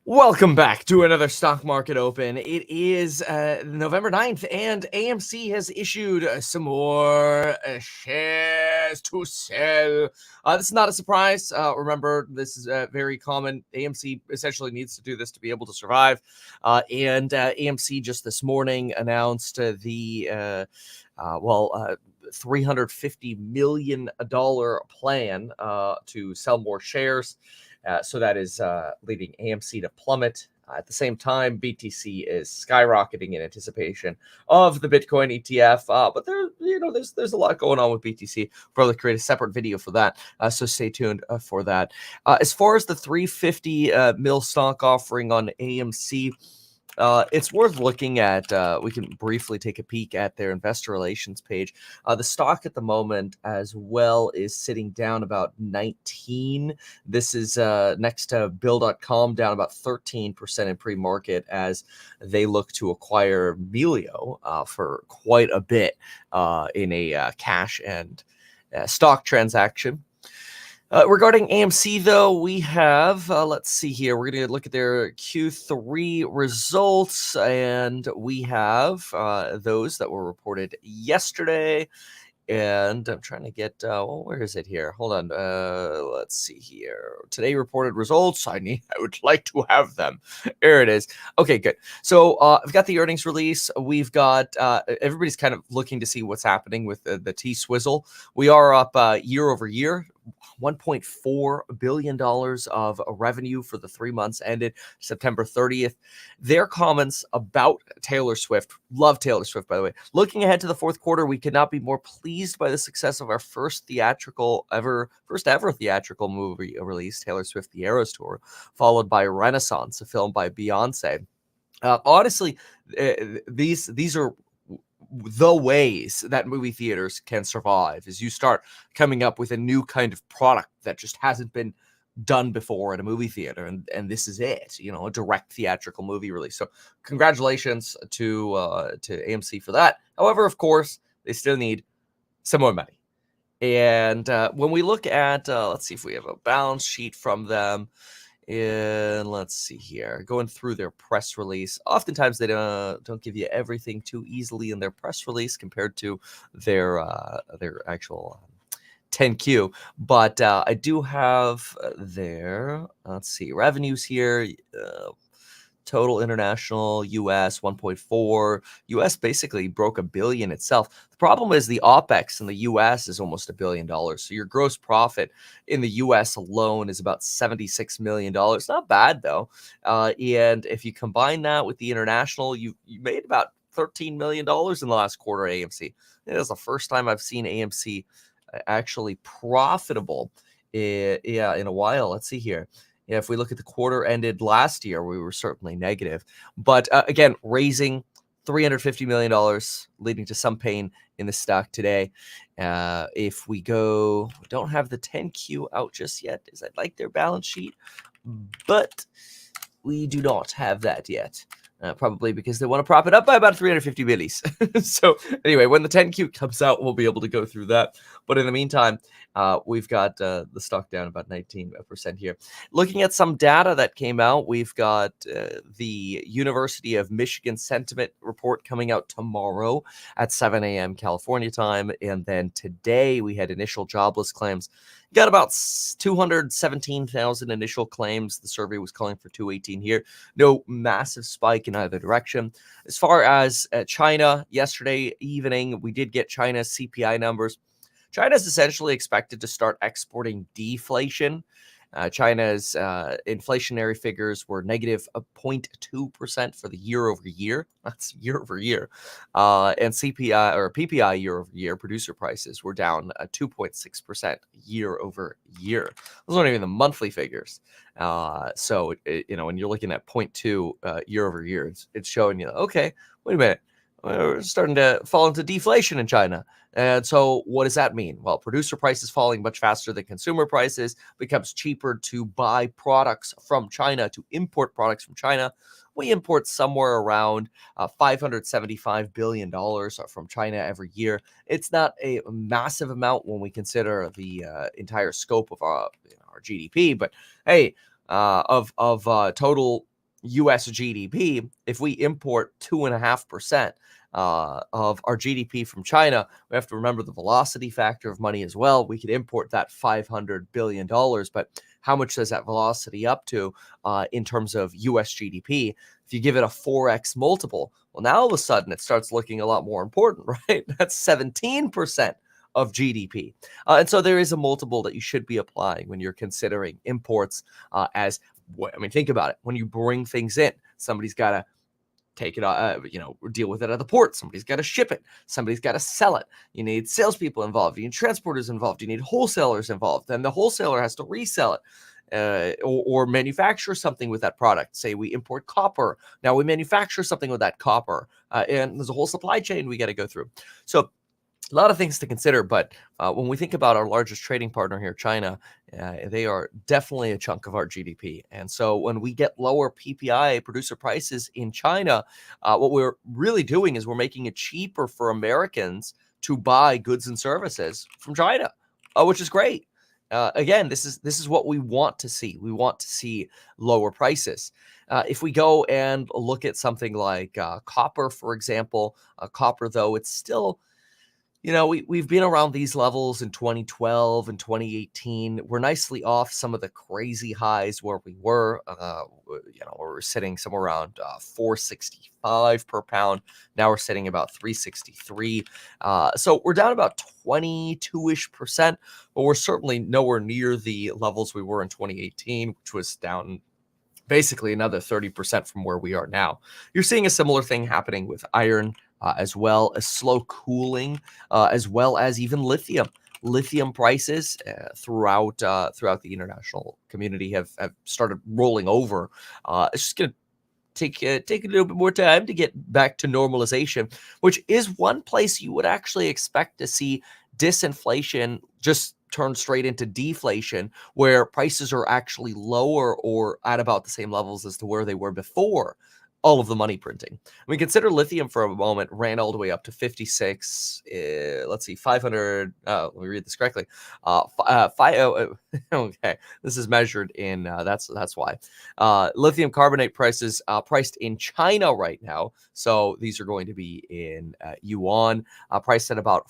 Welcome back to another Stock Market Open. It is November 9th, and AMC has issued some more shares to sell. This is not a surprise. Remember, this is very common. AMC essentially needs to do this to be able to survive. And AMC just this morning announced the $350 million plan to sell more shares. So that is leading AMC to plummet. At the same time, BTC is skyrocketing in anticipation of the Bitcoin ETF. But there's a lot going on with BTC. Probably create a separate video for that. So stay tuned for that. As far as the 350 mil stock offering on AMC. It's worth looking at. We can briefly take a peek at their investor relations page. The stock at the moment as well is sitting down about 19. This is next to Bill.com, down about 13% in pre-market as they look to acquire Melio for quite a bit in a cash and stock transaction. Regarding AMC, though, we have, let's see here, we're going to look at their Q3 results, and we have those that were reported yesterday. And I'm trying to get, where is it here? Hold on. Let's see here. Today reported results. I would like to have them. There it is. Okay, good. So I've got the earnings release. We've got, everybody's kind of looking to see what's happening with the T-Swizzle. We are up year over year. $1.4 billion of revenue for the 3 months ended September 30th. Their comments about Taylor Swift, love Taylor Swift, by the way. Looking ahead to the fourth quarter, we could not be more pleased by the success of our first ever theatrical movie release, Taylor Swift The Eras Tour, followed by Renaissance, a film by Beyonce. Honestly, these are the ways that movie theaters can survive is you start coming up with a new kind of product that just hasn't been done before at a movie theater, and this is it, a direct theatrical movie release. So congratulations to AMC for that. However, of course, they still need some more money. And when we look at, let's see if we have a balance sheet from them. And let's see here, going through their press release. Oftentimes they don't give you everything too easily in their press release compared to their actual 10Q. But I do have their, let's see, revenues here. Total international US 1.4. US basically broke $1 billion itself. The problem is the OPEX in the US is almost $1 billion. So your gross profit in the US alone is about $76 million. Not bad though. And if you combine that with the international, you made about $13 million in the last quarter at AMC. It is the first time I've seen AMC actually profitable in a while. Let's see here. Yeah, if we look at the quarter ended last year, we were certainly negative. But again, raising $350 million, leading to some pain in the stock today. If we go, we don't have the 10Q out just yet, as I'd like their balance sheet, but we do not have that yet. Probably because they want to prop it up by about 350 millis. So anyway, when the 10Q comes out, we'll be able to go through that. But in the meantime, we've got the stock down about 19% here. Looking at some data that came out, we've got the University of Michigan sentiment report coming out tomorrow at 7 a.m. California time. And then today we had initial jobless claims. Got about 217,000 initial claims. The survey was calling for 218 here. No massive spike in either direction. As far as China, yesterday evening, we did get China's CPI numbers. China is essentially expected to start exporting deflation. China's inflationary figures were negative 0.2% for the year over year. That's year over year. And CPI or PPI year over year, producer prices were down 2.6% year over year. Those aren't even the monthly figures. So, when you're looking at 0.2 year over year, it's showing you, okay, wait a minute. We're starting to fall into deflation in China. And so what does that mean? Well, producer prices falling much faster than consumer prices, becomes cheaper to buy products from China, to import products from China. We import somewhere around $575 billion from China every year. It's not a massive amount when we consider the entire scope of our GDP, but hey, of total US GDP, if we import 2.5% of our GDP from China, we have to remember the velocity factor of money as well. We could import that $500 billion, but how much does that velocity up to in terms of US GDP? If you give it a 4x multiple, well, now all of a sudden it starts looking a lot more important, right? That's 17% of GDP. And so there is a multiple that you should be applying when you're considering imports as what, I mean, think about it. When you bring things in, somebody's got to take it, deal with it at the port. Somebody's got to ship it. Somebody's got to sell it. You need salespeople involved. You need transporters involved. You need wholesalers involved. Then the wholesaler has to resell it. Or manufacture something with that product. Say we import copper. Now we manufacture something with that copper. And there's a whole supply chain we got to go through. So a lot of things to consider, but when we think about our largest trading partner here, China, they are definitely a chunk of our GDP. And so when we get lower PPI producer prices in China, what we're really doing is we're making it cheaper for Americans to buy goods and services from China, which is great. Again, this is what we want to see. We want to see lower prices. If we go and look at something like copper, for example, copper, though, it's still, we've been around these levels in 2012 and 2018. We're nicely off some of the crazy highs where we were. We're sitting somewhere around 465 per pound. Now we're sitting about 363. So we're down about 22-ish%, but we're certainly nowhere near the levels we were in 2018, which was down basically another 30% from where we are now. You're seeing a similar thing happening with iron, as well as slow cooling, as well as even lithium. Lithium prices throughout the international community have started rolling over. It's just going to take a little bit more time to get back to normalization, which is one place you would actually expect to see disinflation just turn straight into deflation, where prices are actually lower or at about the same levels as to where they were before all of the money printing. I mean, consider lithium for a moment ran all the way up to 56. 500. Let me read this correctly. Okay, this is measured in. That's why. Lithium carbonate prices priced in China right now. So these are going to be in yuan, priced at about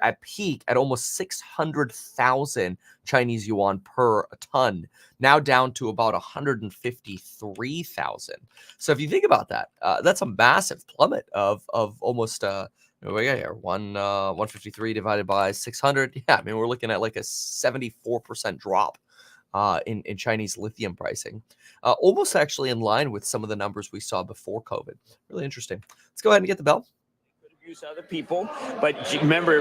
at peak at almost 600,000 Chinese yuan per ton, now down to about 153,000. So if you think about that, that's a massive plummet of almost we got here 153 divided by 600. Yeah, I mean, we're looking at like a 74% drop in Chinese lithium pricing, almost actually in line with some of the numbers we saw before COVID. Really interesting. Let's go ahead and get the bell. Use other people, but remember,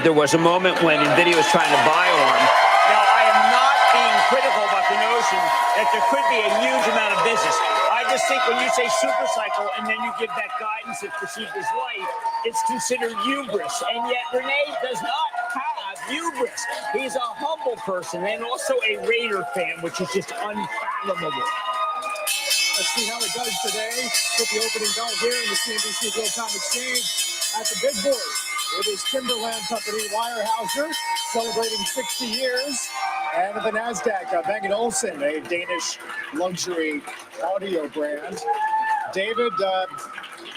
there was a moment when NVIDIA was trying to buy ARM. Now, I am not being critical about the notion that there could be a huge amount of business. I just think when you say super cycle and then you give that guidance that perceived as light, it's considered hubris. And yet Renee does not have hubris. He's a humble person and also a Raider fan, which is just unfathomable. Let's see how it does today with the opening bell here in the CNBC Real-Time Exchange at the big board with his Timberland company, Weyerhaeuser, celebrating 60 years. And the NASDAQ, Bang & Olufsen, a Danish luxury audio brand. David,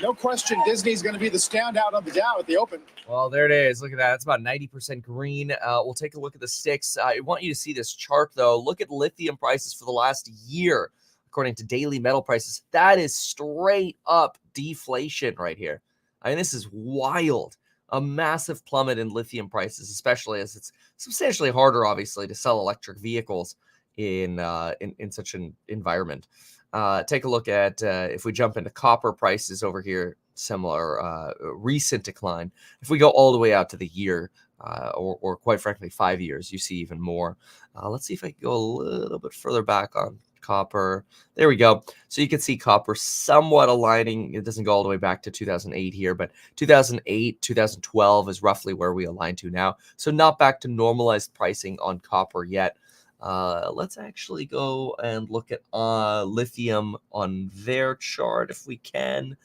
no question, Disney's going to be the standout on the Dow at the open. Well, there it is. Look at that. It's about 90% green. We'll take a look at the sticks. I want you to see this chart, though. Look at lithium prices for the last year. According to daily metal prices, that is straight up deflation right here. I mean, this is wild. A massive plummet in lithium prices, especially as it's substantially harder, obviously, to sell electric vehicles in such an environment. Take a look at if we jump into copper prices over here, similar recent decline. If we go all the way out to the year, or quite frankly 5 years, you see even more. Let's see if I can go a little bit further back on copper. There we go. So you can see copper somewhat aligning. It doesn't go all the way back to 2008 here, but 2008, 2012 is roughly where we align to now. So not back to normalized pricing on copper yet. Let's actually go and look at lithium on their chart if we can,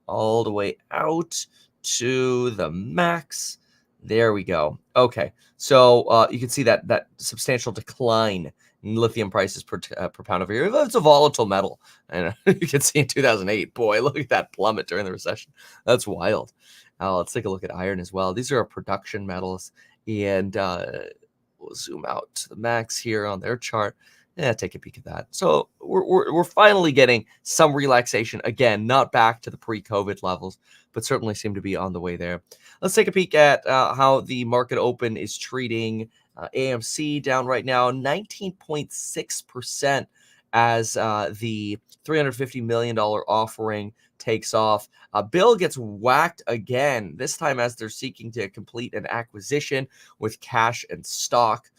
all the way out to the max. There we go. Okay, so you can see that substantial decline lithium prices per pound over here. It's a volatile metal. And you can see in 2008, boy, look at that plummet during the recession. That's wild. Let's take a look at iron as well. These are our production metals. And we'll zoom out to the max here on their chart. Yeah, take a peek at that. So we're finally getting some relaxation. Again, not back to the pre-COVID levels, but certainly seem to be on the way there. Let's take a peek at how the market open is treating AMC, down right now 19.6% as the $350 million offering takes off. Bill gets whacked again, this time as they're seeking to complete an acquisition with cash and stock.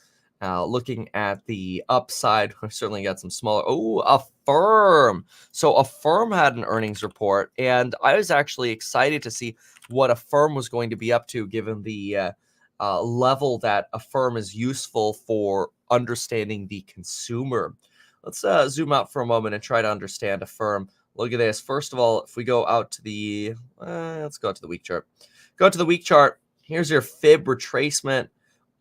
Looking at the upside, we've certainly got some smaller. Oh, Affirm. So Affirm had an earnings report, and I was actually excited to see what Affirm was going to be up to, given the level that Affirm is useful for understanding the consumer. Let's zoom out for a moment and try to understand Affirm. Look at this. First of all, if we go out to the, let's go out to the week chart. Go to the week chart. Here's your fib retracement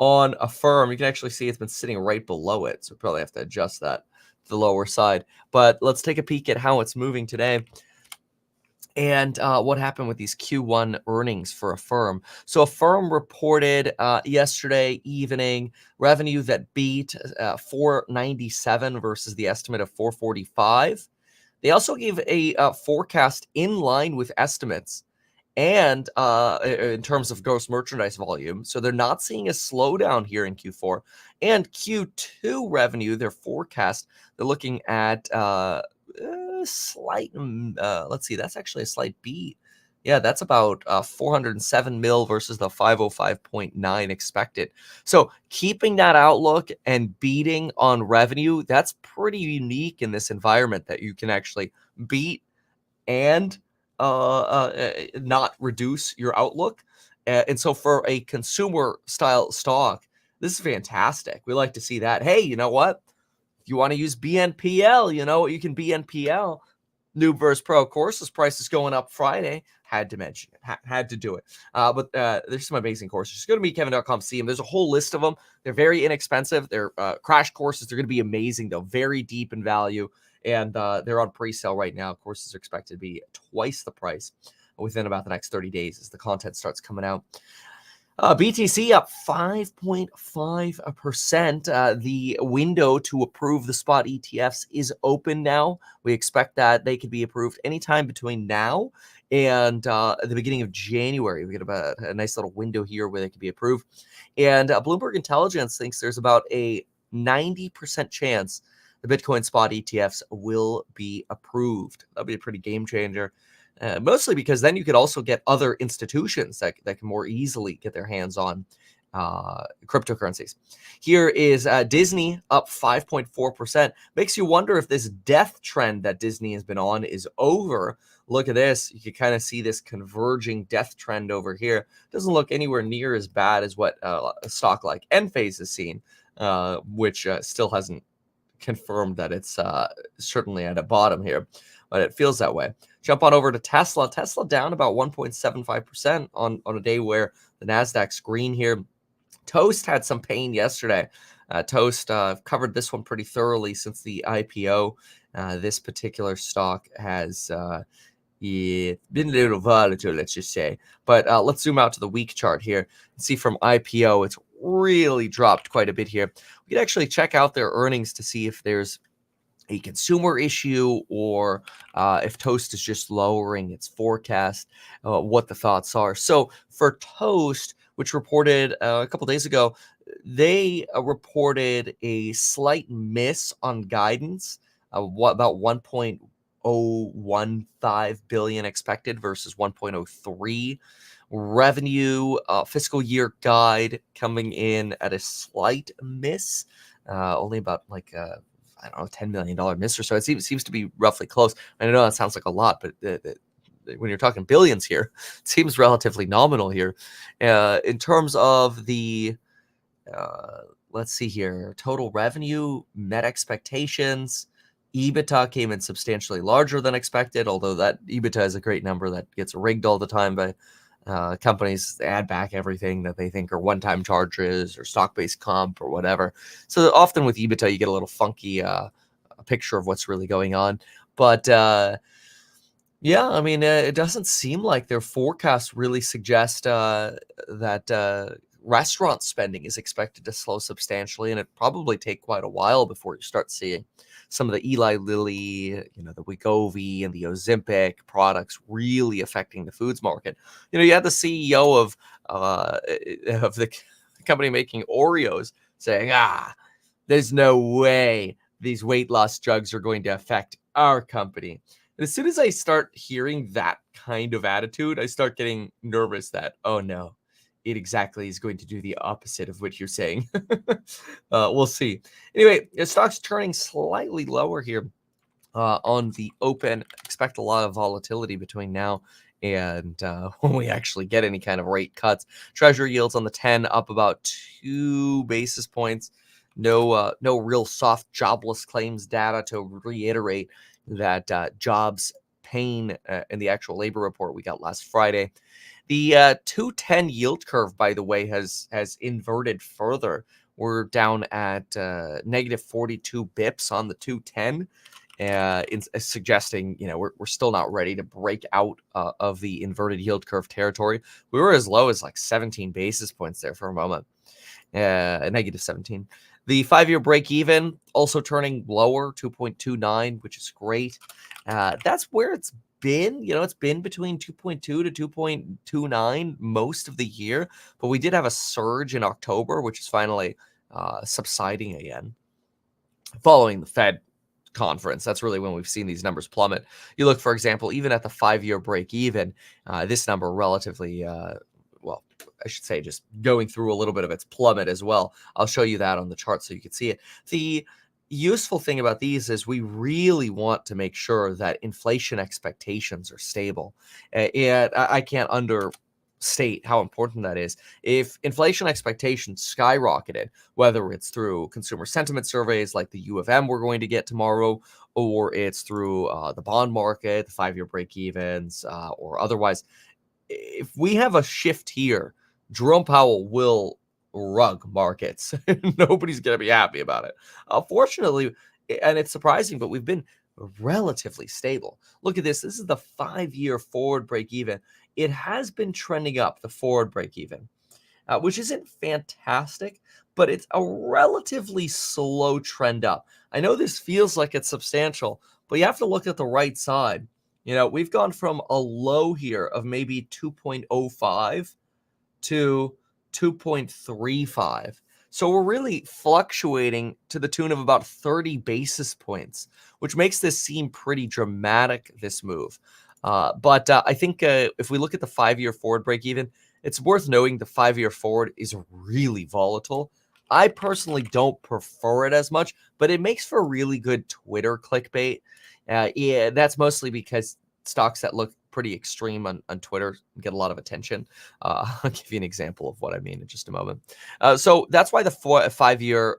on Affirm. You can actually see it's been sitting right below it, so we probably have to adjust that to the lower side. But let's take a peek at how it's moving today and what happened with these Q1 earnings for Affirm. So Affirm reported yesterday evening revenue that beat 497 versus the estimate of 445. They also gave a forecast in line with estimates and in terms of gross merchandise volume. So they're not seeing a slowdown here in Q4. And Q2 revenue, their forecast, they're looking at slight, let's see, that's actually a slight beat. Yeah, that's about 407 mil versus the 505.9 expected. So keeping that outlook and beating on revenue, that's pretty unique in this environment, that you can actually beat and not reduce your outlook. And so for a consumer style stock, this is fantastic. We like to see that. Hey, you know what? If you want to use BNPL, you know, you can BNPL. Noob vs. Pro courses price is going up Friday. Had to mention it. Had to do it. But there's some amazing courses. Just go to meetkevin.com, see them. There's a whole list of them. They're very inexpensive. They're crash courses. They're going to be amazing, though. Very deep in value. And they're on pre-sale right now. Courses are expected to be twice the price within about the next 30 days as the content starts coming out. BTC up 5.5%. The window to approve the spot ETFs is open now. We expect that they could be approved anytime between now and the beginning of January. We get about a nice little window here where they can be approved. And Bloomberg Intelligence thinks there's about a 90% chance the Bitcoin spot ETFs will be approved. That'll be a pretty game changer. Mostly because then you could also get other institutions that can more easily get their hands on cryptocurrencies. Here is Disney up 5.4%. Makes you wonder if this death trend that Disney has been on is over. Look at this. You can kind of see this converging death trend over here. Doesn't look anywhere near as bad as what a stock like Enphase has seen, which still hasn't confirmed that it's certainly at a bottom here, but it feels that way. Jump on over to Tesla. Tesla down about 1.75% on a day where the Nasdaq's green here. Toast had some pain yesterday. Toast covered this one pretty thoroughly since the IPO. This particular stock has been a little volatile, let's just say. But let's zoom out to the week chart here and see from IPO, it's really dropped quite a bit here. We could actually check out their earnings to see if there's a consumer issue or if Toast is just lowering its forecast, what the thoughts are. So for Toast, which reported a couple days ago, they reported a slight miss on guidance, about 1.015 billion expected versus 1.03. Revenue fiscal year guide coming in at a slight miss, only about like I don't know, $10 million miss or so. It seems to be roughly close. I know that sounds like a lot, but when you're talking billions here, it seems relatively nominal here. In terms of the, let's see here, total revenue, met expectations. EBITDA came in substantially larger than expected, although that EBITDA is a great number that gets rigged all the time by Companies add back everything that they think are one-time charges or stock-based comp or whatever. So often with EBITDA, you get a little funky picture of what's really going on. But yeah, I mean, it doesn't seem like their forecasts really suggest that restaurant spending is expected to slow substantially, and it probably take quite a while before you start seeing some of the Eli Lilly, the Wegovy and the Ozempic products really affecting the foods market. You had the CEO of the company making Oreos saying, there's no way these weight loss drugs are going to affect our company. And as soon as I start hearing that kind of attitude, I start getting nervous that, oh no, it exactly is going to do the opposite of what you're saying. We'll see. Anyway, the stock's turning slightly lower here on the open. Expect a lot of volatility between now and when we actually get any kind of rate cuts. Treasury yields on the 10 up about 2 basis points. No real soft jobless claims data to reiterate that jobs pain in the actual labor report we got last Friday. The 210 yield curve, by the way, has inverted further. We're down at negative 42 bips on the 210. Suggesting we're still not ready to break out of the inverted yield curve territory. We were as low as like 17 basis points there for a moment, negative 17. The 5-year break even also turning lower, 2.29, which is great. That's where it's been. It's been between 2.2 to 2.29 most of the year, but we did have a surge in October, which is finally subsiding again following the Fed conference. That's really when we've seen these numbers plummet. You look, for example, even at the 5-year break even, this number relatively, I should say, just going through a little bit of its plummet as well. I'll show you that on the chart so you can see it. The useful thing about these is we really want to make sure that inflation expectations are stable. And I can't understate how important that is. If inflation expectations skyrocketed, whether it's through consumer sentiment surveys like the U of M we're going to get tomorrow, or it's through the bond market, the 5-year break-evens, or otherwise, if we have a shift here, Jerome Powell will rug markets. Nobody's going to be happy about it. Fortunately, and it's surprising, but we've been relatively stable. Look at this. This is the 5-year forward break even. It has been trending up, the forward break even, which isn't fantastic, but it's a relatively slow trend up. I know this feels like it's substantial, but you have to look at the right side. We've gone from a low here of maybe 2.05 to 2.35. So we're really fluctuating to the tune of about 30 basis points, which makes this seem pretty dramatic, this move. But I think if we look at the 5-year forward break even, it's worth noting the 5-year forward is really volatile. I personally don't prefer it as much, but it makes for really good Twitter clickbait. Yeah, that's mostly because stocks that look pretty extreme on Twitter get a lot of attention. I'll give you an example of what I mean in just a moment. So that's why the 5-year,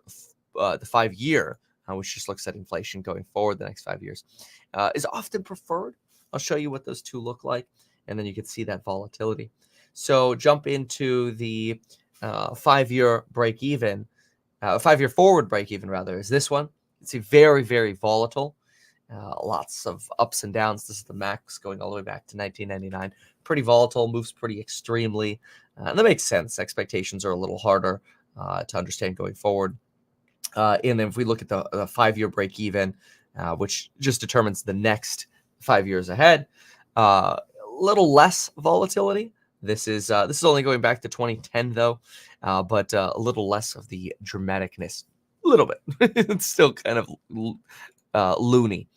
which just looks at inflation going forward the next 5 years, is often preferred. I'll show you what those two look like, and then you can see that volatility. So jump into the 5-year break even, 5-year forward break even rather, is this one. It's a very, very volatile. Lots of ups and downs. This is the max going all the way back to 1999. Pretty volatile, moves pretty extremely. And that makes sense. Expectations are a little harder to understand going forward. And then if we look at the 5-year break even, which just determines the next 5 years ahead, a little less volatility. This is only going back to 2010 though, but a little less of the dramaticness. A little bit. It's still kind of loony.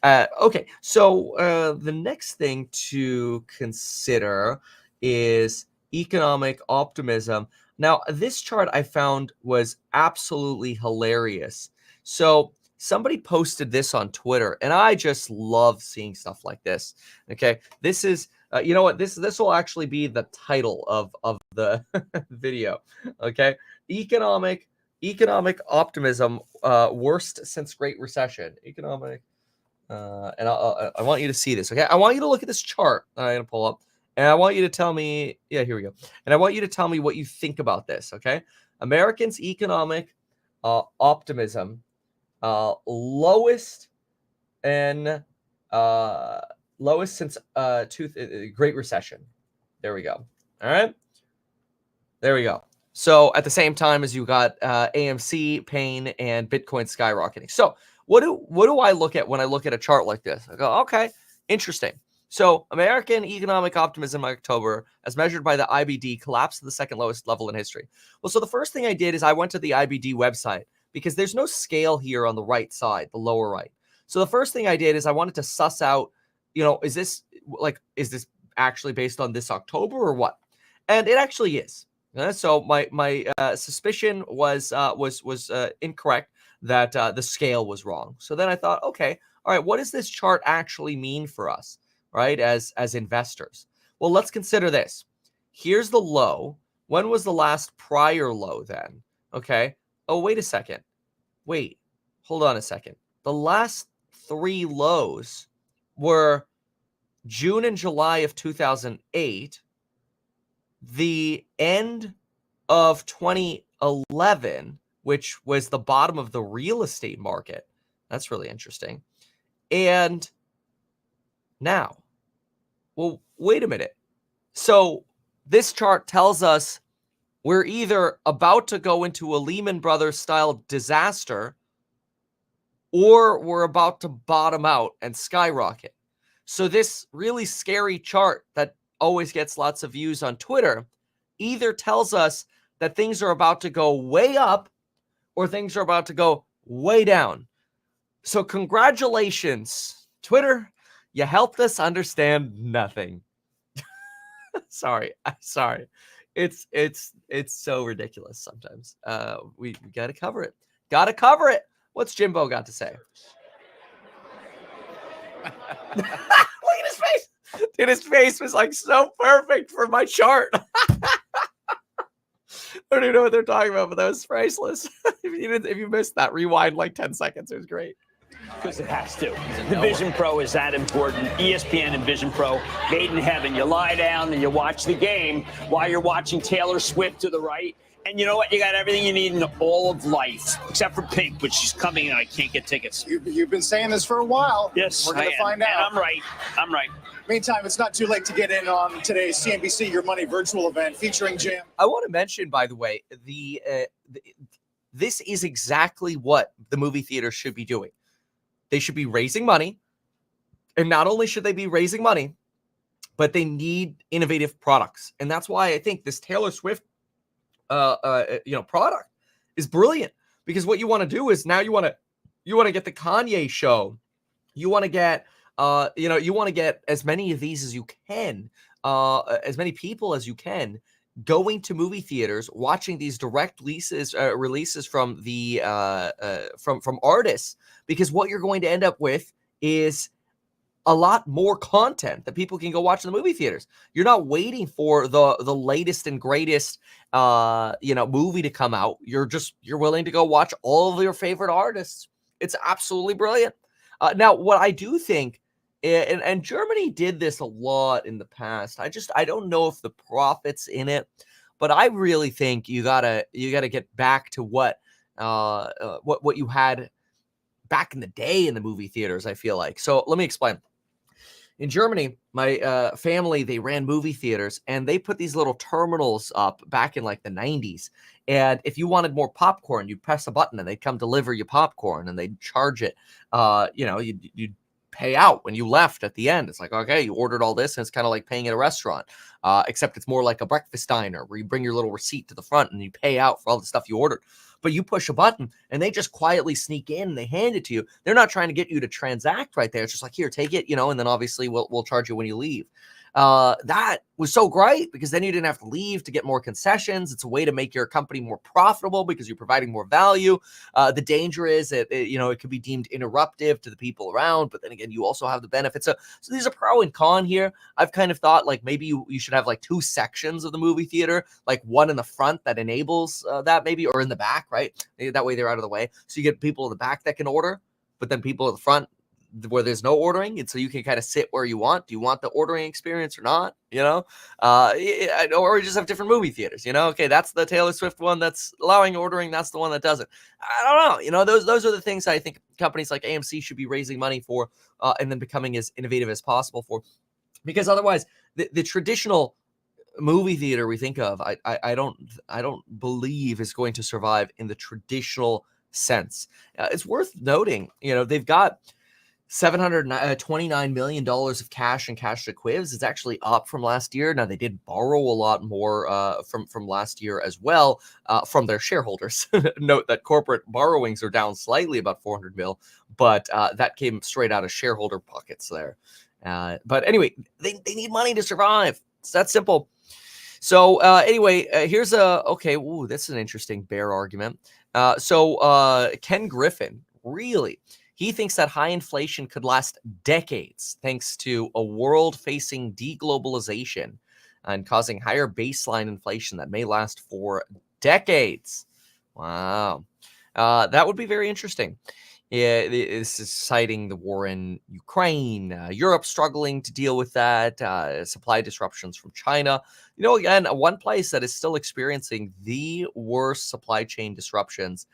Okay, so the next thing to consider is economic optimism. Now, this chart I found was absolutely hilarious. So somebody posted this on Twitter, and I just love seeing stuff like this. Okay, this is you know what, this will actually be the title of the video. Okay, economic optimism, worst since Great Recession. Economic, and I want you to see this. Okay, I want you to look at this chart that I'm going to pull up, And I want you to tell me, yeah, here we go. And I want you to tell me what you think about this, okay? Americans' economic optimism, lowest and lowest since Great Recession. There we go. All right. There we go. So at the same time as you got AMC, pain, and Bitcoin skyrocketing. So what do I look at when I look at a chart like this? I go, okay, interesting. So American economic optimism in October, as measured by the IBD, collapsed to the second lowest level in history. Well, so the first thing I did is I went to the IBD website because there's no scale here on the right side, the lower right. So the first thing I did is I wanted to suss out, is this actually based on this October or what? And it actually is. So my suspicion was incorrect, that the scale was wrong. So then I thought, okay, all right, what does this chart actually mean for us, right, as investors? Well, let's consider this. Here's the low. When was the last prior low then? Okay. Oh, wait a second. Wait, hold on a second. The last 3 lows were June and July of 2008, the end of 2011, which was the bottom of the real estate market. That's really interesting. And now, well, wait a minute. So this chart tells us we're either about to go into a Lehman Brothers style disaster, or we're about to bottom out and skyrocket. So this really scary chart that always gets lots of views on Twitter either tells us that things are about to go way up or things are about to go way down. So congratulations, Twitter. You helped us understand nothing. Sorry. It's so ridiculous sometimes. We got to cover it. What's Jimbo got to say? Look at his face. Dude, his face was like so perfect for my chart. I don't even know what they're talking about, but that was priceless. If you missed that, rewind like 10 seconds. It was great. Because it has to. The Vision Pro is that important. ESPN and Vision Pro, made in heaven. You lie down and you watch the game while you're watching Taylor Swift to the right. And you know what? You got everything you need in all of life, except for Pink, but she's coming and I can't get tickets. You've been saying this for a while. Yes, we're going to find out. And I'm right. Meantime, it's not too late to get in on today's CNBC Your Money virtual event featuring Jim. I want to mention, by the way, this is exactly what the movie theater should be doing. They should be raising money. And not only should they be raising money, but they need innovative products. And that's why I think this Taylor Swift product is brilliant, because what you want to do is now you want to get the Kanye show. You want to get you want to get as many of these as you can, as many people as you can going to movie theaters, watching these direct releases from the from artists, because what you're going to end up with is a lot more content that people can go watch in the movie theaters. You're not waiting for the latest and greatest movie to come out. You're willing to go watch all of your favorite artists. It's absolutely brilliant. Now, what I do think, and Germany did this a lot in the past. I don't know if the profit's in it, but I really think you gotta get back to what you had back in the day in the movie theaters, I feel like. So let me explain. In Germany, my family, they ran movie theaters, and they put these little terminals up back in like the 90s. And if you wanted more popcorn, you'd press a button and they'd come deliver you popcorn, and they'd charge it. You'd pay out when you left at the end. It's like, okay, you ordered all this, and it's kind of like paying at a restaurant, except it's more like a breakfast diner where you bring your little receipt to the front and you pay out for all the stuff you ordered. But you push a button and they just quietly sneak in and they hand it to you. They're not trying to get you to transact right there. It's just like, here, take it, and then obviously we'll charge you when you leave. That was so great, because then you didn't have to leave to get more concessions. It's a way to make your company more profitable because you're providing more value. The danger is that it could be deemed interruptive to the people around, but then again, you also have the benefits. So there's a pro and con here. I've kind of thought like maybe you should have like 2 sections of the movie theater, like one in the front that enables that maybe, or in the back, right? That way they're out of the way. So you get people in the back that can order, but then people at the front, where there's no ordering, and so you can kind of sit where you want. Do you want the ordering experience or not? Or you just have different movie theaters. Okay, that's the Taylor Swift one that's allowing ordering. That's the one that doesn't. I don't know. Those are the things I think companies like AMC should be raising money for, and then becoming as innovative as possible for, because otherwise the traditional movie theater we think of, I don't believe is going to survive in the traditional sense. It's worth noting, they've got $729 million of cash and cash equivalents. It's actually up from last year. Now, they did borrow a lot more from last year as well from their shareholders. Note that corporate borrowings are down slightly, about 400 mil, but that came straight out of shareholder pockets there. But anyway, they need money to survive. It's that simple. So here's this is an interesting bear argument. Ken Griffin, really, he thinks that high inflation could last decades thanks to a world facing deglobalization and causing higher baseline inflation that may last for decades. Wow. That would be very interesting. Yeah, this is citing the war in Ukraine, Europe struggling to deal with that, supply disruptions from China. Again, one place that is still experiencing the worst supply chain disruptions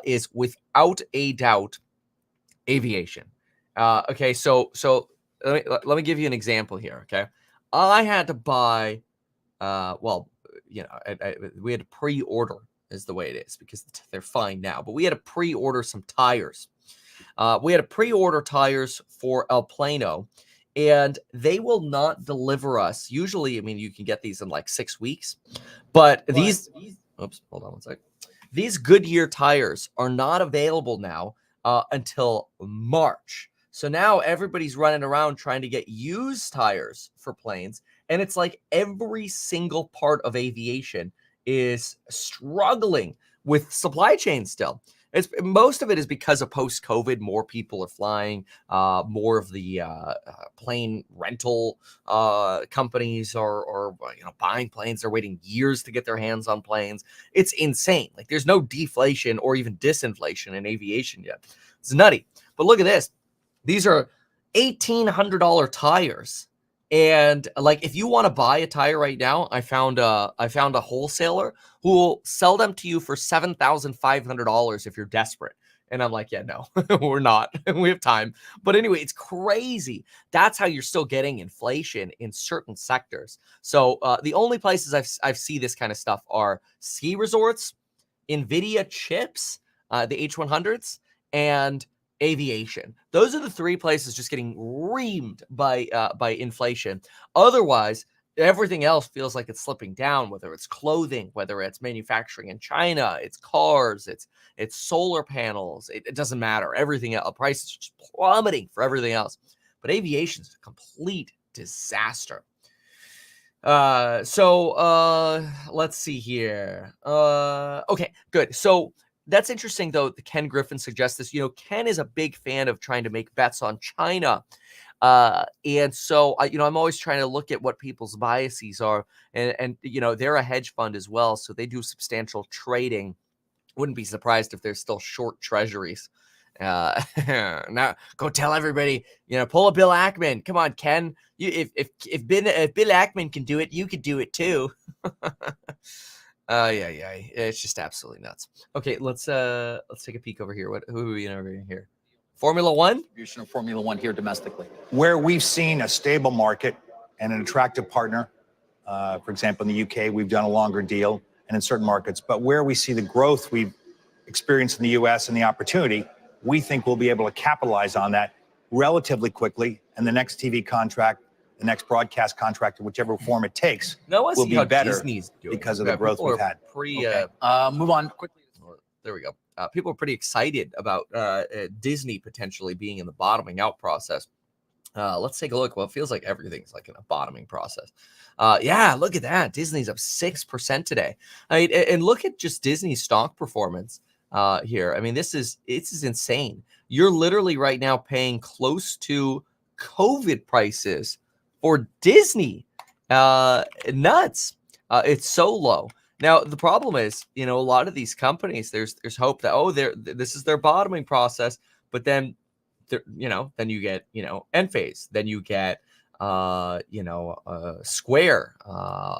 is without a doubt aviation. Okay, so let me give you an example here. Okay, I had to buy, we had to pre-order is the way it is because they're fine now, but we had to pre-order some tires. We had to pre-order tires for El Plano, and they will not deliver us. Usually, you can get these in like 6 weeks, but these, hold on one sec. These Goodyear tires are not available now until March. So now everybody's running around trying to get used tires for planes, and it's like every single part of aviation is struggling with supply chain still. Most of it is because of post-COVID. More people are flying. More of the plane rental companies are buying planes. They're waiting years to get their hands on planes. It's insane. Like, there's no deflation or even disinflation in aviation yet. It's nutty. But look at this. These are $1,800 tires. And like, if you want to buy a tire right now, I found a wholesaler who will sell them to you for $7,500 if you're desperate. And I'm like, yeah, no, we're not. We have time. But anyway, it's crazy. That's how you're still getting inflation in certain sectors. So the only places I've seen this kind of stuff are ski resorts, NVIDIA chips, the H100s, and aviation. Those are the three places just getting reamed by inflation. Otherwise, everything else feels like it's slipping down, whether it's clothing, whether it's manufacturing in China, it's cars, it's solar panels. It doesn't matter. Everything else, prices are just plummeting for everything else. But aviation is a complete disaster. Let's see here. Okay, good. So that's interesting, though. Ken Griffin suggests this. Ken is a big fan of trying to make bets on China. And so, I'm always trying to look at what people's biases are. And they're a hedge fund as well. So they do substantial trading. Wouldn't be surprised if they're still short treasuries. Now, go tell everybody, pull a Bill Ackman. Come on, Ken. If Bill Ackman can do it, you could do it too. Yeah, it's just absolutely nuts. Okay, let's take a peek over here. Who are we over here? Formula One? Distribution of Formula One here domestically. Where we've seen a stable market and an attractive partner, for example, in the UK, we've done a longer deal, and in certain markets. But where we see the growth we've experienced in the US and the opportunity, we think we'll be able to capitalize on that relatively quickly. And the next TV contract, the next broadcast contract, whichever form it takes, will be better because of the growth we've had. Move on quickly. There we go. People are pretty excited about Disney potentially being in the bottoming out process. Let's take a look. Well, it feels like everything's like in a bottoming process. Yeah, look at that. Disney's up 6% today. And look at just Disney's stock performance here. This is insane. You're literally right now paying close to COVID prices for Disney. Nuts. It's so low. Now, the problem is, a lot of these companies, there's hope that, this is their bottoming process, but then then you get, Enphase, then you get, Square,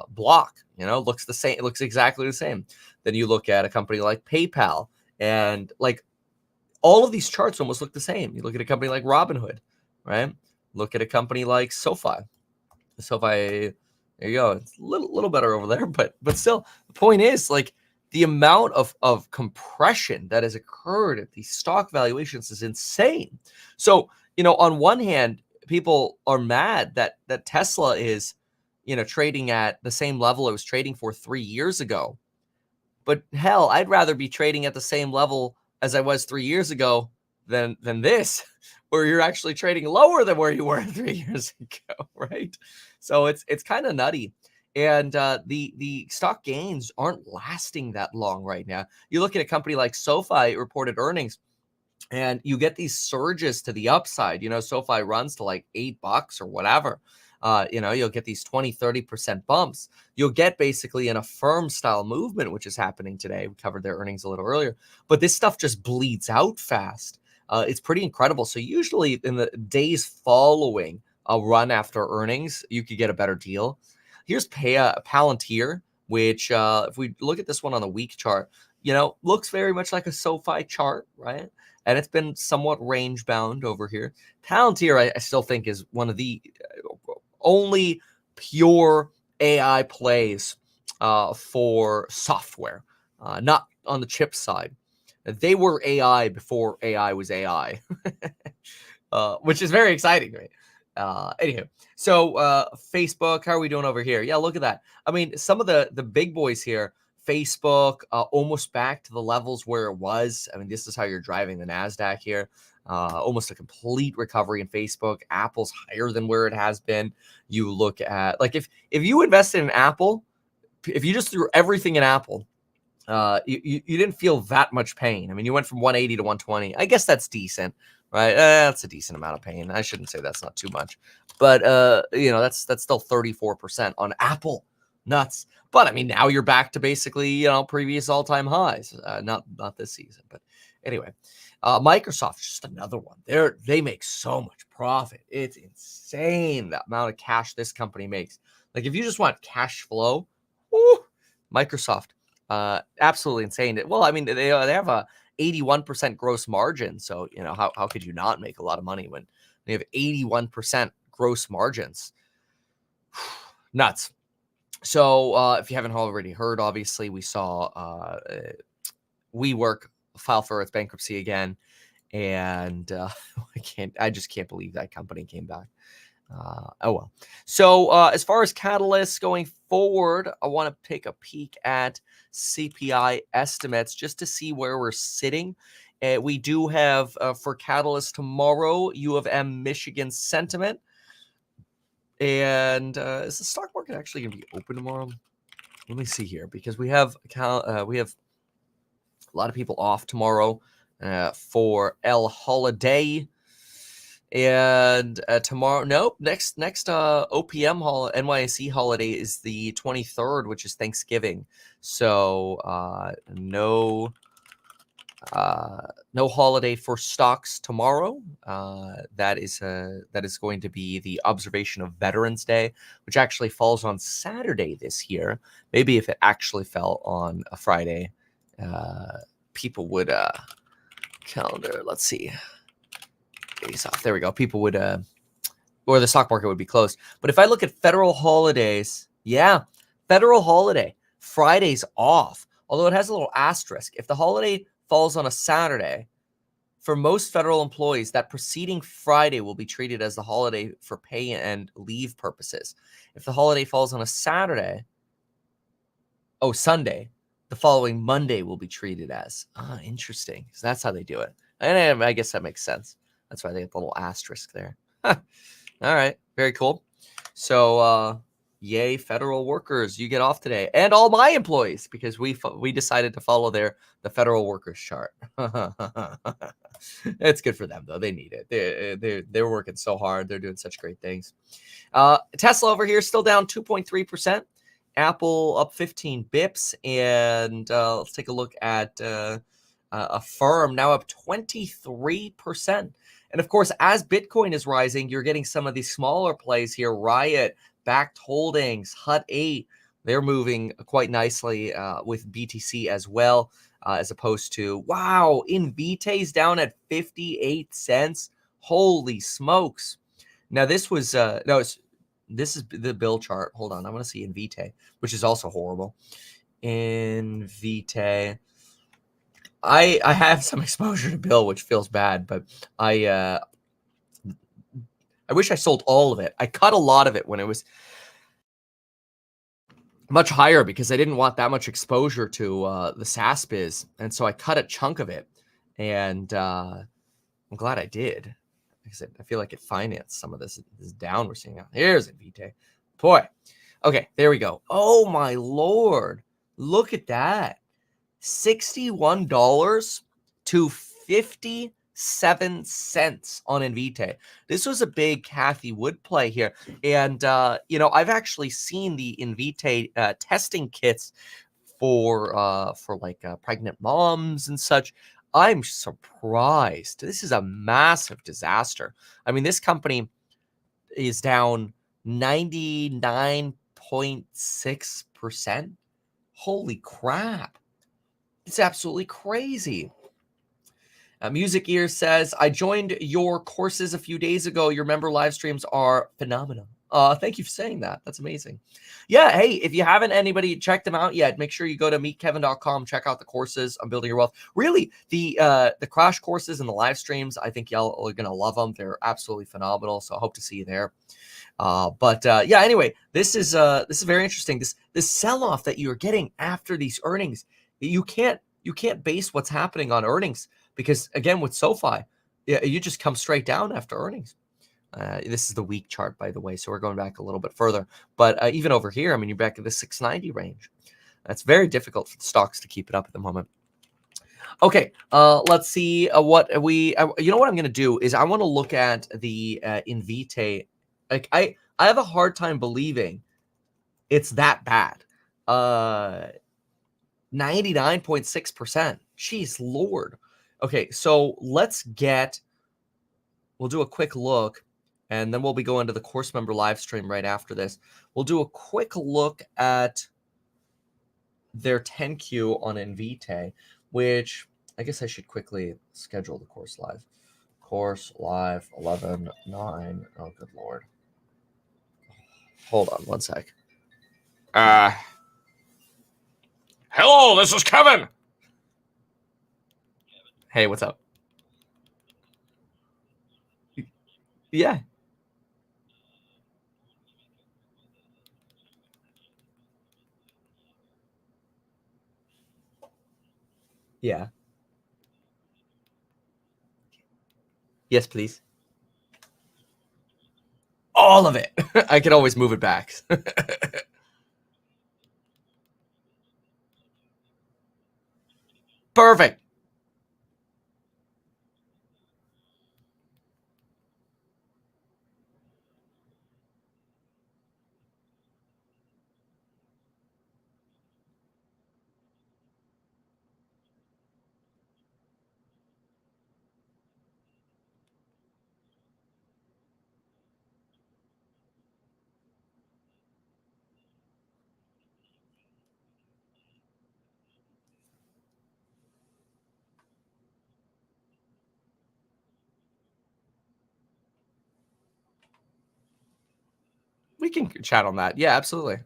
Block, looks the same, it looks exactly the same. Then you look at a company like PayPal, and like all of these charts almost look the same. You look at a company like Robinhood, right? Look at a company like SoFi. SoFi, there you go. It's a little better over there, but still, the point is, like, the amount of compression that has occurred at these stock valuations is insane. So, on one hand, people are mad that Tesla is, trading at the same level it was trading for 3 years ago. But hell, I'd rather be trading at the same level as I was 3 years ago than this, where you're actually trading lower than where you were 3 years ago, right? So it's kind of nutty. And the stock gains aren't lasting that long right now. You look at a company like SoFi, reported earnings, and you get these surges to the upside. SoFi runs to like $8 or whatever. You'll get these 20-30% bumps. You'll get basically an Affirm style movement, which is happening today. We covered their earnings a little earlier, but this stuff just bleeds out fast. It's pretty incredible. So usually in the days following a run after earnings, you could get a better deal. Here's Palantir, which if we look at this one on the week chart, looks very much like a SoFi chart, right? And it's been somewhat range bound over here. Palantir, I still think, is one of the only pure AI plays for software, not on the chip side. They were AI before AI was AI, which is very exciting, right? Anywho, so Facebook, how are we doing over here? Yeah, look at that. I mean, some of the big boys here, Facebook, almost back to the levels where it was. I mean, this is how you're driving the NASDAQ here. Almost a complete recovery in Facebook. Apple's higher than where it has been. You look at, like, if you invested in Apple, if you just threw everything in Apple, you didn't feel that much pain. I mean, you went from 180 to 120. I guess that's decent, right? That's a decent amount of pain. I shouldn't say that's not too much, but that's still 34% on Apple. Nuts. But I mean, now you're back to basically, previous all-time highs. Not this season, but anyway. Microsoft, just another one. They make so much profit. It's insane the amount of cash this company makes. Like, if you just want cash flow, Microsoft, absolutely insane. Well, I mean, they have a 81% gross margin. So, how could you not make a lot of money when they have 81% gross margins? Nuts. So if you haven't already heard, obviously we saw WeWork file for its bankruptcy again, and I just can't believe that company came back. Oh well. So as far as catalysts going forward, I want to take a peek at CPI estimates just to see where we're sitting. We do have for catalysts tomorrow, U of M Michigan sentiment. And is the stock market actually going to be open tomorrow? Let me see here, because we have a lot of people off tomorrow for El Holiday, and tomorrow. Nope, next OPM NYSE holiday is the 23rd, which is Thanksgiving. So no holiday for stocks tomorrow. That is going to be the observation of Veterans Day, which actually falls on Saturday this year. Maybe if it actually fell on a Friday, people would calendar. Let's see, days off. There we go. People would or the stock market would be closed. But if I look at federal holidays, yeah, federal holiday, Friday's off. Although it has a little asterisk. If the holiday falls on a Saturday, for most federal employees, that preceding Friday will be treated as the holiday for pay and leave purposes. If the holiday falls on a Sunday, the following Monday will be treated as. Interesting. So that's how they do it. And I guess that makes sense. That's why they have the little asterisk there. All right. Very cool. So, yay, federal workers, you get off today, and all my employees, because we decided to follow the federal workers chart. It's good for them though; they need it. They're working so hard. They're doing such great things. Tesla over here still down 2.3%. Apple up 15 bips, and let's take a look at Affirm now up 23%. And of course, as Bitcoin is rising, you're getting some of these smaller plays here. Riot, Backed Holdings, Hut 8, they're moving quite nicely with BTC as well, as opposed to, wow, Invitae's down at 58 cents. Holy smokes. Now, this was, this is the bill chart. Hold on, I want to see Invitae, which is also horrible. Invitae. I have some exposure to Bill, which feels bad, but I wish I sold all of it. I cut a lot of it when it was much higher because I didn't want that much exposure to the SaaS biz, and so I cut a chunk of it, and I'm glad I did because I feel like it financed some of this down we're seeing. Here's Invitae, boy. Okay, there we go. Oh my lord, look at that. $61 to 57 cents on Invitae. This was a big Kathy Wood play here. And, I've actually seen the Invitae testing kits for pregnant moms and such. I'm surprised. This is a massive disaster. I mean, this company is down 99.6%. Holy crap. It's absolutely crazy. Music Ear says, I joined your courses a few days ago. Your member live streams are phenomenal. Thank you for saying that. That's amazing. Yeah, hey, if you haven't anybody checked them out yet, make sure you go to meetkevin.com, check out the courses on building your wealth. Really, the crash courses and the live streams, I think y'all are going to love them. They're absolutely phenomenal. So I hope to see you there. Anyway, this is very interesting. This sell-off that you're getting after these earnings. You can't base what's happening on earnings because, again, with SoFi, you just come straight down after earnings. This is the week chart, by the way, so we're going back a little bit further. But even over here, I mean, you're back at the 690 range. That's very difficult for the stocks to keep it up at the moment. Okay, let's see what we. You know what I'm going to do is I want to look at the Invitae. Like I have a hard time believing it's that bad. 99.6%. Jeez Lord. Okay, so we'll do a quick look, and then we'll be going to the course member live stream right after this. We'll do a quick look at their 10Q on Invitae, which I guess I should quickly schedule the course live. Course live 11/9. Oh, good Lord. Hold on one sec. Hello, this is Kevin. Hey, what's up? Yeah. Yeah. Yes, please. All of it. I can always move it back. Perfect. We can chat on that. Yeah, absolutely.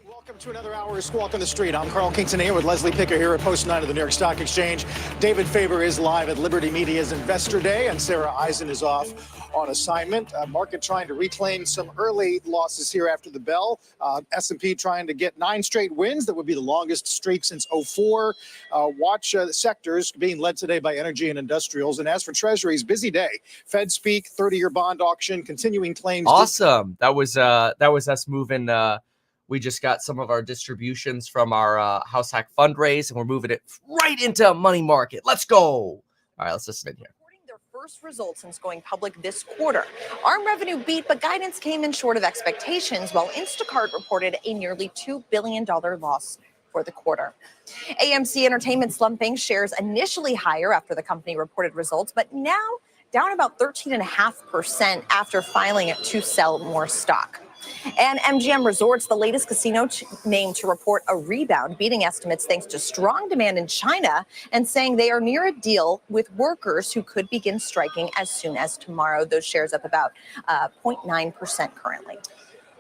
Welcome to another hour of Squawk on the Street. I'm Carl Kingston here with Leslie Picker here at Post 9 of the New York Stock Exchange. David Faber is live at Liberty Media's Investor Day, and Sarah Eisen is off on assignment. Market trying to reclaim some early losses here after the bell. S&P trying to get 9 straight wins. That would be the longest streak since 2004. Watch the sectors being led today by energy and industrials. And as for treasuries, busy day. Fed speak, 30-year bond auction, continuing claims. Awesome. That was us moving. We just got some of our distributions from our HouseHack fundraise, and we're moving it right into money market. Let's go. All right, let's listen in here. Their first results since going public this quarter. ARM revenue beat, but guidance came in short of expectations, while Instacart reported a nearly $2 billion loss for the quarter. AMC Entertainment slumping, shares initially higher after the company reported results, but now down about 13.5% after filing to sell more stock. And MGM Resorts, the latest casino name to report a rebound, beating estimates thanks to strong demand in China and saying they are near a deal with workers who could begin striking as soon as tomorrow. Those shares up about 0.9% currently.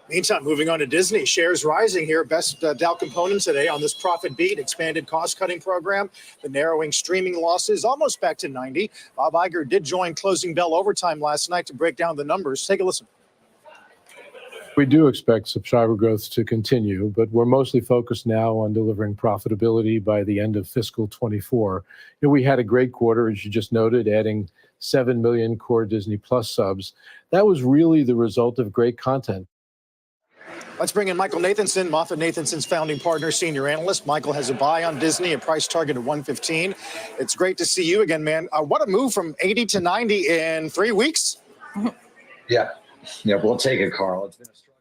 Meantime, moving on to Disney, shares rising here. Best Dow component today on this profit beat, expanded cost-cutting program, the narrowing streaming losses, almost back to 90. Bob Iger did join closing bell overtime last night to break down the numbers. Take a listen. We do expect subscriber growth to continue, but we're mostly focused now on delivering profitability by the end of fiscal 24. We had a great quarter, as you just noted, adding 7 million core Disney Plus subs. That was really the result of great content. Let's bring in Michael Nathanson, MoffettNathanson's founding partner, senior analyst. Michael has a buy on Disney, a price target of 115. It's great to see you again, man. What a move from 80 to 90 in 3 weeks. Yeah, we'll take it, Carl. It's been a struggle.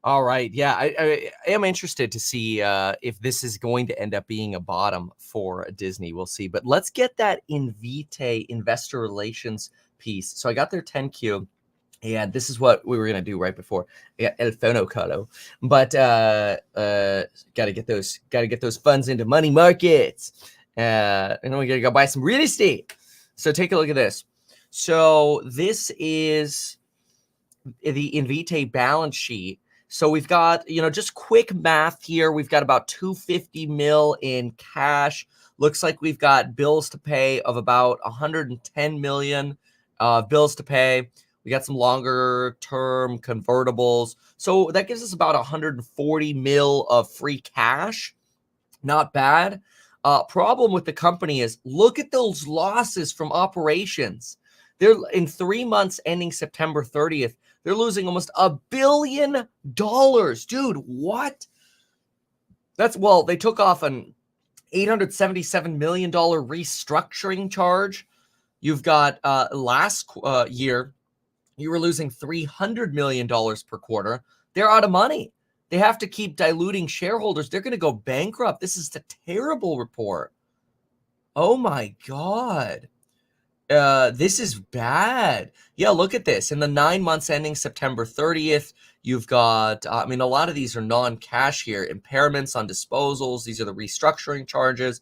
All right. Yeah, I am interested to see if this is going to end up being a bottom for Disney. We'll see. But let's get that Invitae investor relations piece. So I got their 10Q. And this is what we were gonna do right before. I got El Fono Colo, but gotta get those funds into money markets, and then we gotta go buy some real estate. So take a look at this. So this is the Invitae balance sheet. So we've got, just quick math here. We've got about 250 mil in cash. Looks like we've got bills to pay of about 110 million bills to pay. We got some longer term convertibles. So that gives us about 140 mil of free cash. Not bad. Problem with the company is look at those losses from operations. They're in 3 months ending September 30th. They're losing almost $1 billion. Dude, what? They took off an $877 million restructuring charge. You've got last year, you were losing $300 million per quarter. They're out of money. They have to keep diluting shareholders. They're going to go bankrupt. This is a terrible report. Oh my God. This is bad. Yeah, look at this. In the 9 months ending September 30th, you've got, a lot of these are non-cash here. Impairments on disposals. These are the restructuring charges.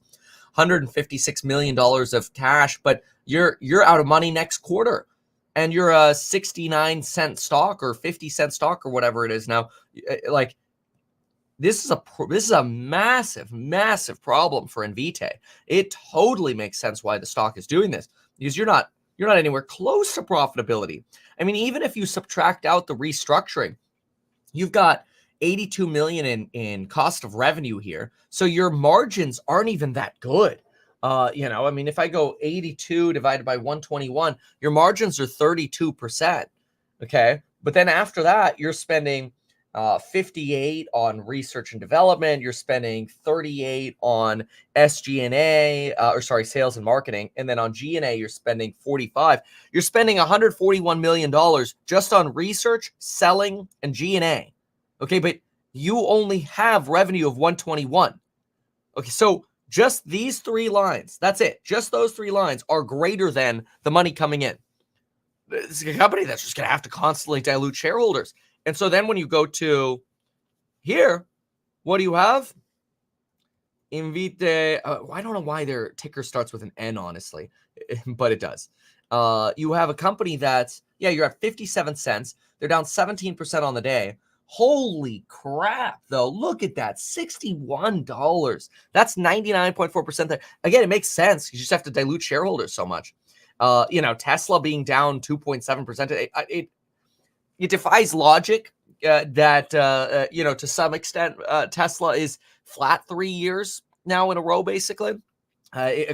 $156 million of cash, but you're out of money next quarter. And you're a 69-cent stock or 50-cent stock or whatever it is now. This is a massive, massive problem for Invitae. It totally makes sense why the stock is doing this, because you're not anywhere close to profitability. Even if you subtract out the restructuring, you've got 82 million in cost of revenue here. So your margins aren't even that good. If I go 82 divided by 121, your margins are 32%. Okay. But then after that, you're spending 58 on research and development. You're spending 38 on SG&A, sales and marketing. And then on G&A, you're spending 45. You're spending $141 million just on research, selling, and G&A. Okay. But you only have revenue of 121. Okay. So just these 3 lines, that's it. Just those 3 lines are greater than the money coming in. It's a company that's just going to have to constantly dilute shareholders. And so then when you go to here, what do you have? Invitae. I don't know why their ticker starts with an N, honestly, but it does. You have a company that's, you're at 57 cents. They're down 17% on the day. Holy crap, though. Look at that. $61. That's 99.4% there. Again, it makes sense. You just have to dilute shareholders so much. Tesla being down 2.7%. It defies logic that, to some extent, Tesla is flat 3 years now in a row, basically,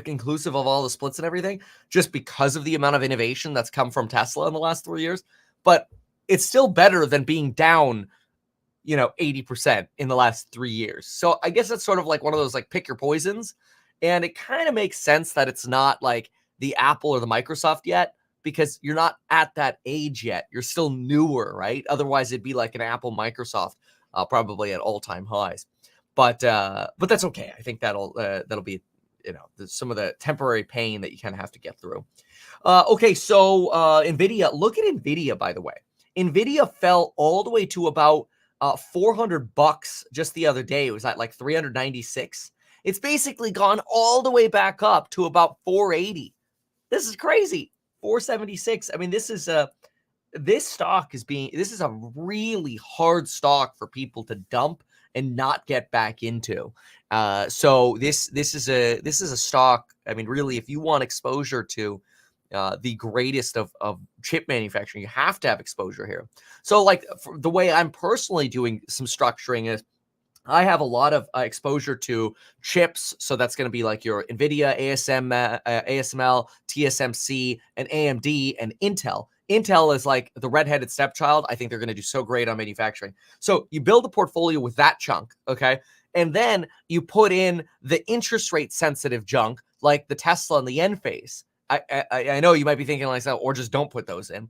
inclusive of all the splits and everything, just because of the amount of innovation that's come from Tesla in the last 3 years. But it's still better than being down 80% in the last 3 years. So I guess that's sort of like one of those pick your poisons. And it kind of makes sense that it's not like the Apple or the Microsoft yet, because you're not at that age yet. You're still newer, right? Otherwise it'd be like an Apple, Microsoft, probably at all-time highs. But that's okay. I think that'll be, some of the temporary pain that you kind of have to get through. Okay, so Nvidia, look at Nvidia, by the way. Nvidia fell all the way to about $400 just the other day. It was at like 396. It's basically gone all the way back up to about 480. This is crazy. 476. I mean, this is a really hard stock for people to dump and not get back into. So this is a stock. I mean, really, if you want exposure to the greatest of chip manufacturing, you have to have exposure here. So like the way I'm personally doing some structuring is I have a lot of exposure to chips. So that's going to be like your NVIDIA, ASML, TSMC, and AMD, and Intel. Intel is like the redheaded stepchild. I think they're going to do so great on manufacturing. So you build a portfolio with that chunk, okay? And then you put in the interest rate sensitive junk, like the Tesla and the Enphase. I know you might be thinking like that, or just don't put those in.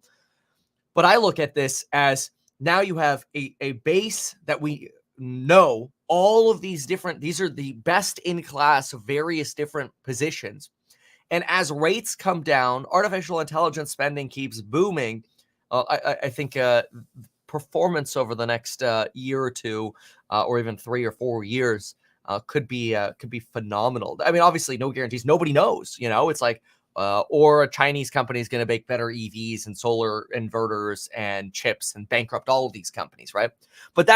But I look at this as now you have a base that we know all of these are the best in class of various different positions. And as rates come down, artificial intelligence spending keeps booming. I think performance over the next year or two, or even 3 or 4 years, could be phenomenal. I mean, obviously, no guarantees. Nobody knows. It's like, or a Chinese company is going to make better EVs and solar inverters and chips and bankrupt all of these companies, right? But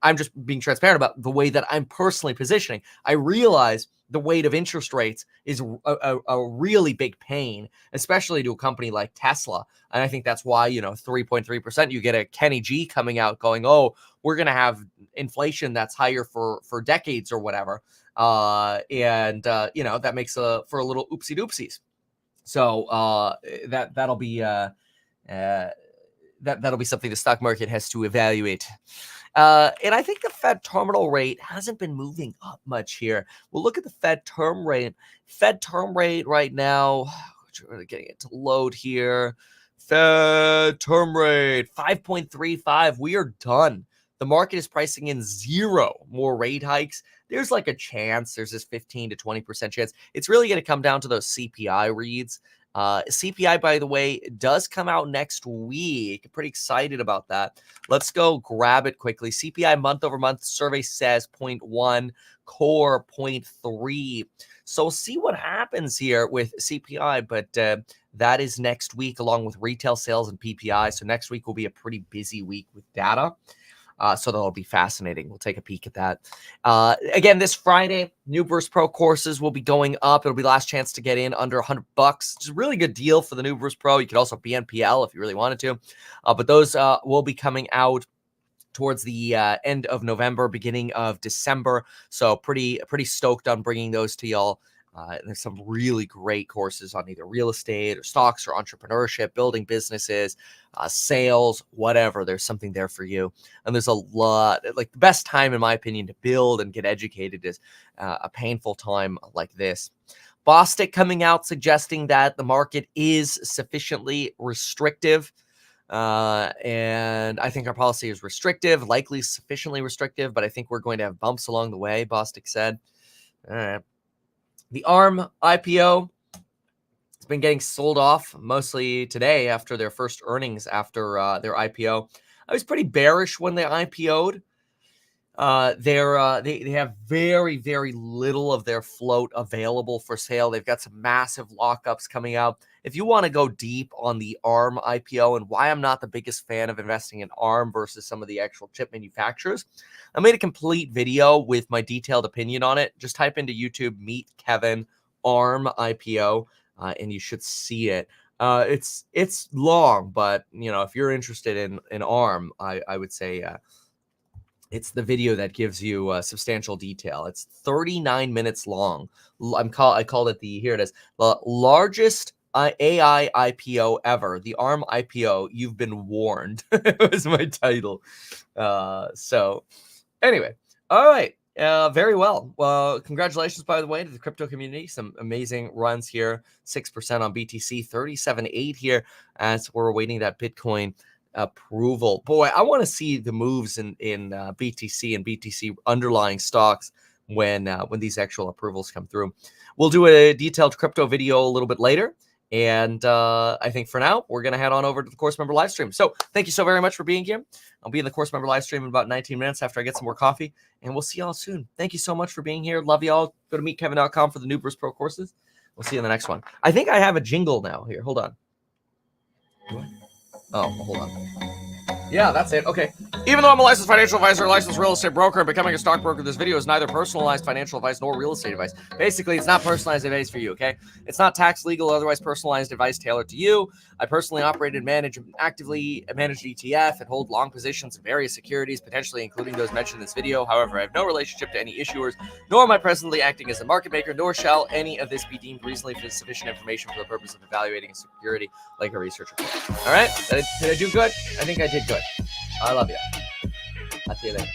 I'm just being transparent about the way that I'm personally positioning. I realize the weight of interest rates is a really big pain, especially to a company like Tesla. And I think that's why, 3.3%, you get a Kenny G coming out going, oh, we're going to have inflation that's higher for decades or whatever. That makes for a little oopsie doopsies. So that'll be that'll be something the stock market has to evaluate. And I think the Fed terminal rate hasn't been moving up much here. We'll look at the Fed term rate. Fed term rate right now, we're getting it to load here. Fed term rate, 5.35. We are done. The market is pricing in 0 more rate hikes. There's like a chance. There's this 15 to 20% chance. It's really going to come down to those CPI reads. CPI, by the way, does come out next week. Pretty excited about that. Let's go grab it quickly. CPI month over month survey says 0.1, core 0.3. So we'll see what happens here with CPI, but that is next week along with retail sales and PPI. So next week will be a pretty busy week with data. So that'll be fascinating. We'll take a peek at that. Again, this Friday, new Burst Pro courses will be going up. It'll be last chance to get in under $100. It's a really good deal for the new Burst Pro. You could also BNPL if you really wanted to. But those will be coming out towards the end of November, beginning of December. So pretty stoked on bringing those to y'all. There's some really great courses on either real estate or stocks or entrepreneurship, building businesses, sales, whatever. There's something there for you. And there's a lot, like the best time, in my opinion, to build and get educated is a painful time like this. Bostic coming out suggesting that the market is sufficiently restrictive. And I think our policy is restrictive, likely sufficiently restrictive, but I think we're going to have bumps along the way, Bostic said. All right. The ARM IPO has been getting sold off mostly today after their first earnings after their IPO. I was pretty bearish when they IPO'd. They have very, very little of their float available for sale. They've got some massive lockups coming out. If you want to go deep on the ARM IPO and why I'm not the biggest fan of investing in ARM versus some of the actual chip manufacturers, I made a complete video with my detailed opinion on it. Just type into YouTube, Meet Kevin ARM IPO, and you should see it. It's long, but if you're interested in ARM, I would say it's the video that gives you substantial detail. It's 39 minutes long. I called it here it is, the largest AI IPO ever, the ARM IPO. You've been warned. It was my title. So anyway, all right. Very well. Well, congratulations, by the way, to the crypto community. Some amazing runs here. 6% on BTC, 37.8 here as we're awaiting that Bitcoin approval. Boy, I want to see the moves in BTC and BTC underlying stocks when these actual approvals come through. We'll do a detailed crypto video a little bit later. And I think for now, we're going to head on over to the course member live stream. So thank you so very much for being here. I'll be in the course member live stream in about 19 minutes after I get some more coffee. And we'll see y'all soon. Thank you so much for being here. Love y'all. Go to meetkevin.com for the Noobers Pro courses. We'll see you in the next one. I think I have a jingle now here. Hold on. Oh, hold on. Yeah, that's it. Okay. Even though I'm a licensed financial advisor, a licensed real estate broker, and becoming a stockbroker, this video is neither personalized financial advice nor real estate advice. Basically, it's not personalized advice for you, okay? It's not tax, legal, or otherwise personalized advice tailored to you. I personally operate and actively manage ETF and hold long positions in various securities, potentially including those mentioned in this video. However, I have no relationship to any issuers, nor am I presently acting as a market maker, nor shall any of this be deemed reasonably sufficient information for the purpose of evaluating a security like a research report. All right? Did I do good? I think I did good. I love you. I'll see you later.